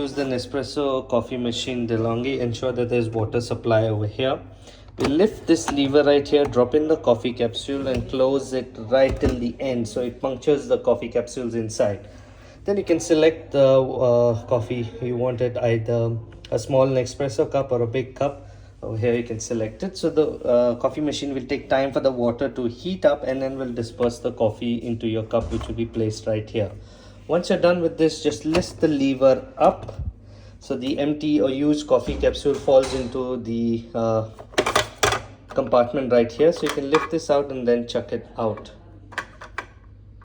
Use the Nespresso coffee machine DeLonghi. Ensure that there's water supply over here. We lift this lever right here, drop in the coffee capsule and close it right till the end so it punctures the coffee capsules inside. Then you can select the coffee you wanted, either a small Nespresso cup or a big cup. Over here you can select it. So the coffee machine will take time for the water to heat up and then will disperse the coffee into your cup, which will be placed right here. Once you're done with this, just lift the lever up so the empty or used coffee capsule falls into the compartment right here. So you can lift this out and then chuck it out.